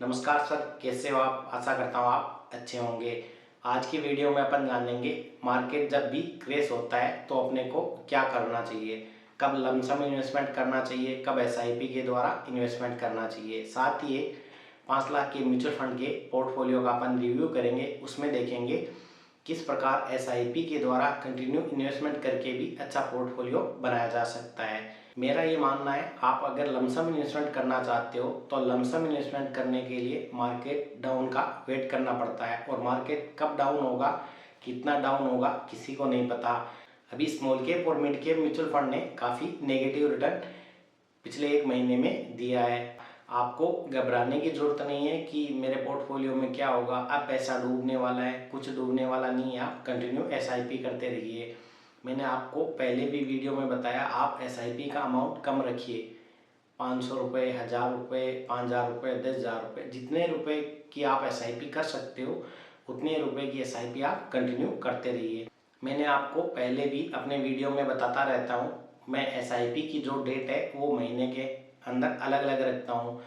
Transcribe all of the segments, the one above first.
नमस्कार सर, कैसे हो आप? आशा करता हूँ आप अच्छे होंगे। आज की वीडियो में अपन जान लेंगे मार्केट जब भी क्रैश होता है तो अपने को क्या करना चाहिए, कब लमसम इन्वेस्टमेंट करना चाहिए, कब एसआईपी के द्वारा इन्वेस्टमेंट करना चाहिए। साथ ही 5 लाख के म्यूचुअल फंड के पोर्टफोलियो का अपन रिव्यू करेंगे। उसमें देखेंगे किस प्रकार एसआईपी के द्वारा कंटिन्यू इन्वेस्टमेंट करके भी अच्छा पोर्टफोलियो बनाया जा सकता है। मेरा ये मानना है, आप अगर लमसम इन्वेस्टमेंट करना चाहते हो तो लमसम इन्वेस्टमेंट करने के लिए मार्केट डाउन का वेट करना पड़ता है, और मार्केट कब डाउन होगा, कितना डाउन होगा, किसी को नहीं पता। अभी स्मॉल कैप और मिड कैप म्यूचुअल फंड ने काफ़ी नेगेटिव रिटर्न पिछले 1 महीने में दिया है। आपको घबराने की ज़रूरत नहीं है कि मेरे पोर्टफोलियो में क्या होगा, अब पैसा डूबने वाला है। कुछ डूबने वाला नहीं है, आप कंटिन्यू एसआईपी करते रहिए। मैंने आपको पहले भी वीडियो में बताया, आप एसआईपी का अमाउंट कम रखिए। 500 रुपये, 1000 रुपये, 5000 रुपये, 10,000 रुपये, जितने रुपये की आप एसआईपी कर सकते हो उतने रुपये की एसआईपी आप कंटिन्यू करते रहिए। मैंने आपको पहले भी अपने वीडियो में बताता रहता हूँ, मैं एसआईपी की जो डेट है वो महीने के अंदर अलग अलग रखता हूँ।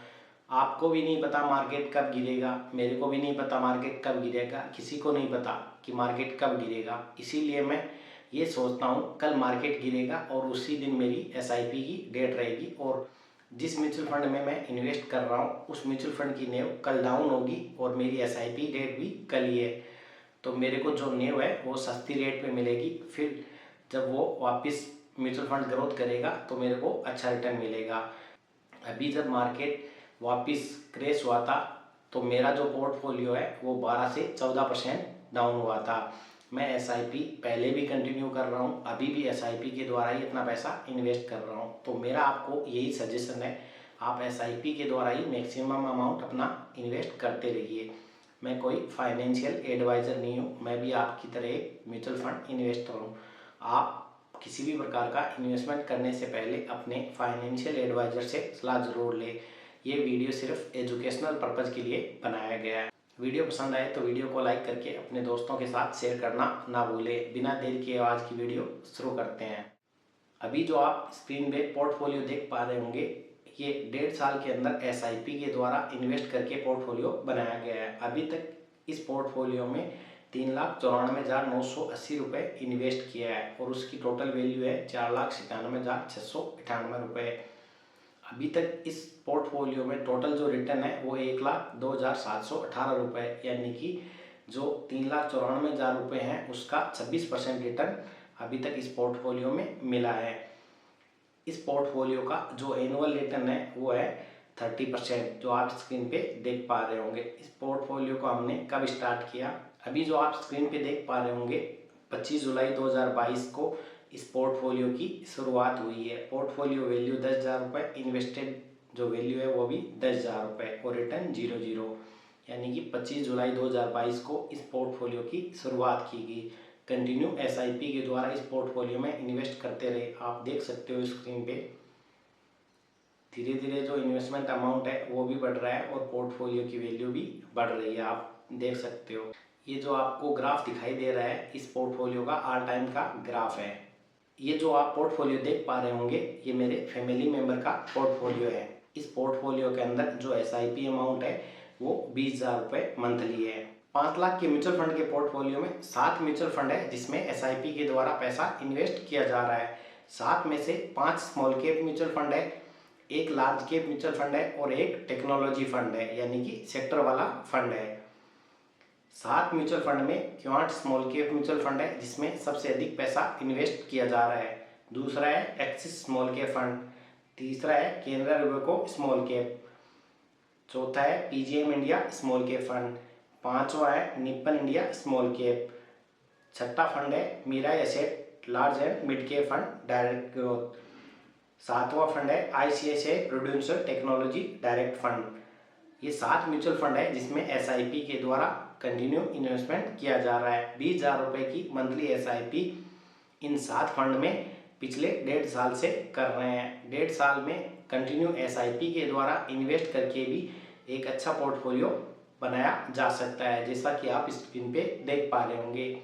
आपको भी नहीं पता मार्केट कब गिरेगा, मेरे को भी नहीं पता मार्केट कब गिरेगा, किसी को नहीं पता कि मार्केट कब गिरेगा। इसीलिए मैं ये सोचता हूँ कल मार्केट गिरेगा और उसी दिन मेरी एसआईपी की डेट रहेगी, और जिस म्यूचुअल फंड में मैं इन्वेस्ट कर रहा हूँ उस म्यूचुअल फंड की नींव कल डाउन होगी और मेरी एसआईपी डेट भी कल ही है। तो मेरे को जो नींव है वो सस्ती रेट पे मिलेगी। फिर जब वो वापस म्यूचुअल फंड ग्रोथ करेगा तो मेरे को अच्छा रिटर्न मिलेगा। अभी जब मार्केट वापस क्रैश हुआ था तो मेरा जो पोर्टफोलियो है वो 12 से 14% डाउन हुआ था। मैं एसआईपी पहले भी कंटिन्यू कर रहा हूँ, अभी भी एसआईपी के द्वारा ही इतना पैसा इन्वेस्ट कर रहा हूँ। तो मेरा आपको यही सजेशन है, आप एसआईपी के द्वारा ही मैक्सिमम अमाउंट अपना इन्वेस्ट करते रहिए। मैं कोई फाइनेंशियल एडवाइज़र नहीं हूँ, मैं भी आपकी तरह एक म्यूचुअल फंड इन्वेस्टर हूँ। आप किसी भी प्रकार का इन्वेस्टमेंट करने से पहले अपने फाइनेंशियल एडवाइज़र से सलाह ज़रूर लें। ये वीडियो सिर्फ एजुकेशनल पर्पज़ के लिए बनाया गया है। वीडियो पसंद आए तो वीडियो को लाइक करके अपने दोस्तों के साथ शेयर करना ना भूलें। बिना देर किए आज की वीडियो शुरू करते हैं। अभी जो आप स्क्रीन पे पोर्टफोलियो देख पा रहे होंगे, ये 1.5 साल के अंदर एसआईपी के द्वारा इन्वेस्ट करके पोर्टफोलियो बनाया गया है। अभी तक इस पोर्टफोलियो में 3,94,980 रुपये इन्वेस्ट किया है और उसकी टोटल वैल्यू है 4,97,698 रुपये। अभी तक इस पोर्टफोलियो में टोटल जो रिटर्न है वो 1,02,718 रुपये, यानी कि जो 3,94,000 रुपये हैं उसका 26% रिटर्न अभी तक इस पोर्टफोलियो में मिला है। इस पोर्टफोलियो का जो एनुअल रिटर्न है वो है 30%, जो आप स्क्रीन पे देख पा रहे होंगे। इस पोर्टफोलियो को हमने कब स्टार्ट किया, अभी जो आप स्क्रीन पे देख पा रहे होंगे 25 जुलाई 2022 को इस पोर्टफोलियो की शुरुआत हुई है। पोर्टफोलियो वैल्यू 10,000 रुपये, इन्वेस्टेड जो वैल्यू है वो भी 10,000 रुपये और रिटर्न 0, यानी कि 25 जुलाई 2022 को इस पोर्टफोलियो की शुरुआत की गई। कंटिन्यू एसआईपी के द्वारा इस पोर्टफोलियो में इन्वेस्ट करते रहे। आप देख सकते हो स्क्रीन पे धीरे धीरे जो इन्वेस्टमेंट अमाउंट है वो भी बढ़ रहा है और पोर्टफोलियो की वैल्यू भी बढ़ रही है, आप देख सकते हो। ये जो आपको ग्राफ दिखाई दे रहा है इस पोर्टफोलियो का ऑल टाइम का ग्राफ है। ये जो आप पोर्टफोलियो देख पा रहे होंगे ये मेरे फैमिली मेम्बर का पोर्टफोलियो है। इस पोर्टफोलियो के अंदर जो एसआईपी अमाउंट है वो 20,000 रुपये मंथली है। 5 लाख के म्यूचुअल फंड के पोर्टफोलियो में 7 म्यूचुअल फंड है जिसमें एसआईपी के द्वारा पैसा इन्वेस्ट किया जा रहा है। 7 में से 5 स्मॉल कैप म्यूचुअल फंड है, एक लार्ज कैप म्यूचुअल फंड है और एक टेक्नोलॉजी फंड है, यानी कि सेक्टर वाला फंड है। 7 म्यूचुअल फंड में quant small cap mutual fund है जिसमें सबसे अधिक पैसा इन्वेस्ट किया जा रहा है। दूसरा है एक्सिस स्मॉल कैप फंड, तीसरा है कैनरा रोबेको स्मॉल कैप, चौथा है PGIM India small cap fund, पांचवा है निप्पन इंडिया स्मॉल कैप, छठा फंड है Mirae asset large and mid cap fund direct growth, सातवां फंड है ICICI prudential technology direct fund. ये 7 म्यूचुअल फंड है जिसमें एसआईपी के द्वारा कंटिन्यू इन्वेस्टमेंट किया जा रहा है। 20,000 रुपये की मंथली एसआईपी इन 7 फंड में पिछले 1.5 साल से कर रहे हैं। 1.5 साल में कंटिन्यू एसआईपी के द्वारा इन्वेस्ट करके भी एक अच्छा पोर्टफोलियो बनाया जा सकता है, जैसा कि आप स्क्रीन पे देख पा रहे होंगे।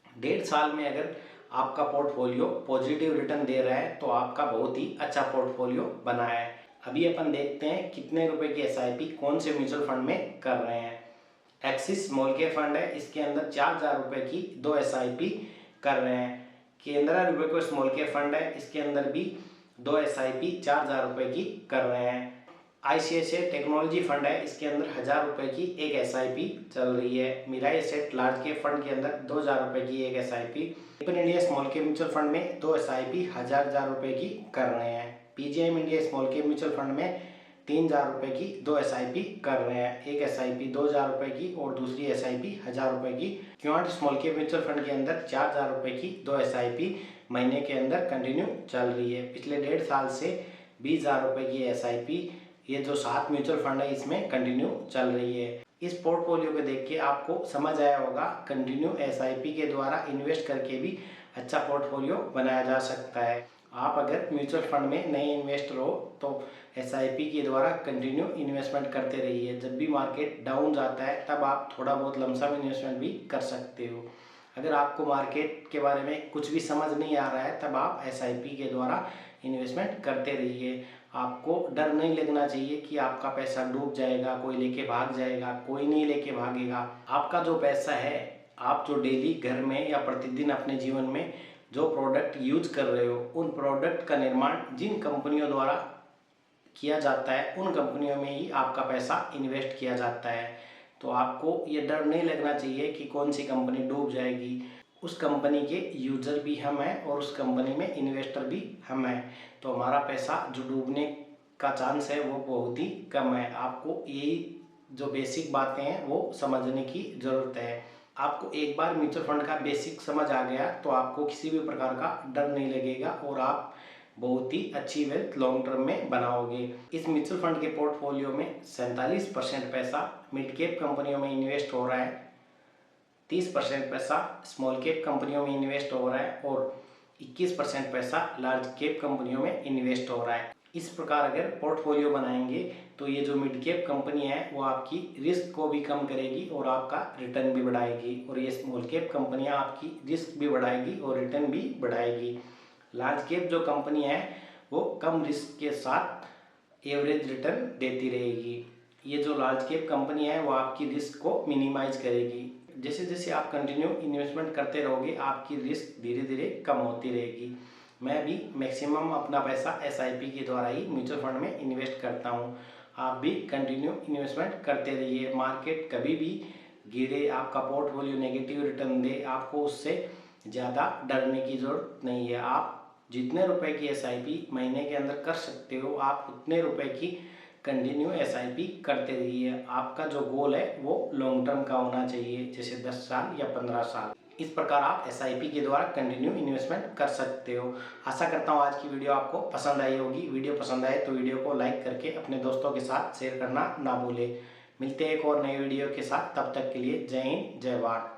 1.5 साल में अगर आपका पोर्टफोलियो पॉजिटिव रिटर्न दे रहा है तो आपका बहुत ही अच्छा पोर्टफोलियो बना है। अभी अपन देखते हैं कितने रुपए की एसआईपी कौन से म्यूचुअल फंड में कर रहे हैं। एक्सिस स्मॉल कैप फंड है, इसके अंदर 4000 रुपए की 2 एसआईपी कर रहे हैं। केंद्रा रुपए को स्मॉल कैप फंड है, इसके अंदर भी 2 एसआईपी 4000 रुपए की कर रहे हैं। आईसीआईसीआई टेक्नोलॉजी फंड है, इसके अंदर 1000 रुपए की एक एसआईपी चल रही है। Mirae asset large cap fund के अंदर 2000 रुपए की एक SIP. Open India small cap mutual fund में 2 एसआईपी 1000 रुपए की कर रहे हैं। PGIM India small cap mutual fund में 3000 रुपए की 2 एसआईपी कर रहे हैं। एक एसआईपी 2000 रुपए की और दूसरी एसआईपी 1000 रुपए की। Quant small cap mutual fund के अंदर 4000 रुपए की 2 एसआईपी महीने के अंदर कंटिन्यू चल रही है। पिछले 1.5 साल से 20,000 रुपए की एसआईपी ये जो 7 म्यूचुअल फंड है इसमें कंटिन्यू चल रही है। इस पोर्टफोलियो को देख के आपको समझ आया होगा कंटिन्यू एसआईपी के द्वारा इन्वेस्ट करके भी अच्छा पोर्टफोलियो बनाया जा सकता है। आप अगर म्यूचुअल फंड में नए इन्वेस्टर हो तो एसआईपी के द्वारा कंटिन्यू इन्वेस्टमेंट करते रहिए। जब भी मार्केट डाउन जाता है तब आप थोड़ा बहुत लमसम इन्वेस्टमेंट भी कर सकते हो। अगर आपको मार्केट के बारे में कुछ भी समझ नहीं आ रहा है तब आप एसआईपी के द्वारा इन्वेस्टमेंट करते रहिए। आपको डर नहीं लगना चाहिए कि आपका पैसा डूब जाएगा, कोई लेके भाग जाएगा। कोई नहीं लेके भागेगा। आपका जो पैसा है, आप जो डेली घर में या प्रतिदिन अपने जीवन में जो प्रोडक्ट यूज कर रहे हो उन प्रोडक्ट का निर्माण जिन कंपनियों द्वारा किया जाता है उन कंपनियों में ही आपका पैसा इन्वेस्ट किया जाता है। तो आपको ये डर नहीं लगना चाहिए कि कौन सी कंपनी डूब जाएगी। उस कंपनी के यूजर भी हम हैं और उस कंपनी में इन्वेस्टर भी हम हैं। तो हमारा पैसा जो डूबने का चांस है वो बहुत ही कम है। आपको यही जो बेसिक बातें हैं वो समझने की ज़रूरत है। आपको एक बार म्यूचुअल फंड का बेसिक समझ आ गया तो आपको किसी भी प्रकार का डर नहीं लगेगा और आप बहुत ही अच्छी वेल्थ लॉन्ग टर्म में बनाओगे। इस म्यूचुअल फंड के पोर्टफोलियो में 47% पैसा मिड कैप कंपनियों में इन्वेस्ट हो रहा है, 30% पैसा स्मॉल कैप कंपनियों में इन्वेस्ट हो रहा है और 21% पैसा लार्ज कैप कंपनियों में इन्वेस्ट हो रहा है। इस प्रकार अगर पोर्टफोलियो बनाएंगे तो ये जो मिड कैप कंपनी है वो आपकी रिस्क को भी कम करेगी और आपका रिटर्न भी बढ़ाएगी, और ये स्मॉल कैप कंपनियां आपकी रिस्क भी बढ़ाएगी और रिटर्न भी बढ़ाएगी। लार्ज कैप जो कंपनी है वो कम रिस्क के साथ एवरेज रिटर्न देती रहेगी। ये जो लार्ज कैप कंपनी है वो आपकी रिस्क को मिनिमाइज करेगी। जैसे जैसे आप कंटिन्यू इन्वेस्टमेंट करते रहोगे आपकी रिस्क धीरे धीरे कम होती रहेगी। मैं भी मैक्सिमम अपना पैसा एसआईपी के द्वारा ही म्यूचुअल फंड में इन्वेस्ट करता हूँ। आप भी कंटिन्यू इन्वेस्टमेंट करते रहिए। मार्केट कभी भी गिरे, आपका पोर्टफोलियो नेगेटिव रिटर्न दे, आपको उससे ज़्यादा डरने की ज़रूरत नहीं है। आप जितने रुपए की एसआईपी महीने के अंदर कर सकते हो आप उतने रुपए की कंटिन्यू एसआईपी करते रहिए। आपका जो गोल है वो लॉन्ग टर्म का होना चाहिए, जैसे 10 साल या 15 साल। इस प्रकार आप एसआईपी के द्वारा कंटिन्यू इन्वेस्टमेंट कर सकते हो। आशा करता हूँ आज की वीडियो आपको पसंद आई होगी। वीडियो पसंद आए तो वीडियो को लाइक करके अपने दोस्तों के साथ शेयर करना ना भूलें। मिलते हैं एक और नई वीडियो के साथ, तब तक के लिए जय हिंद जय भारत।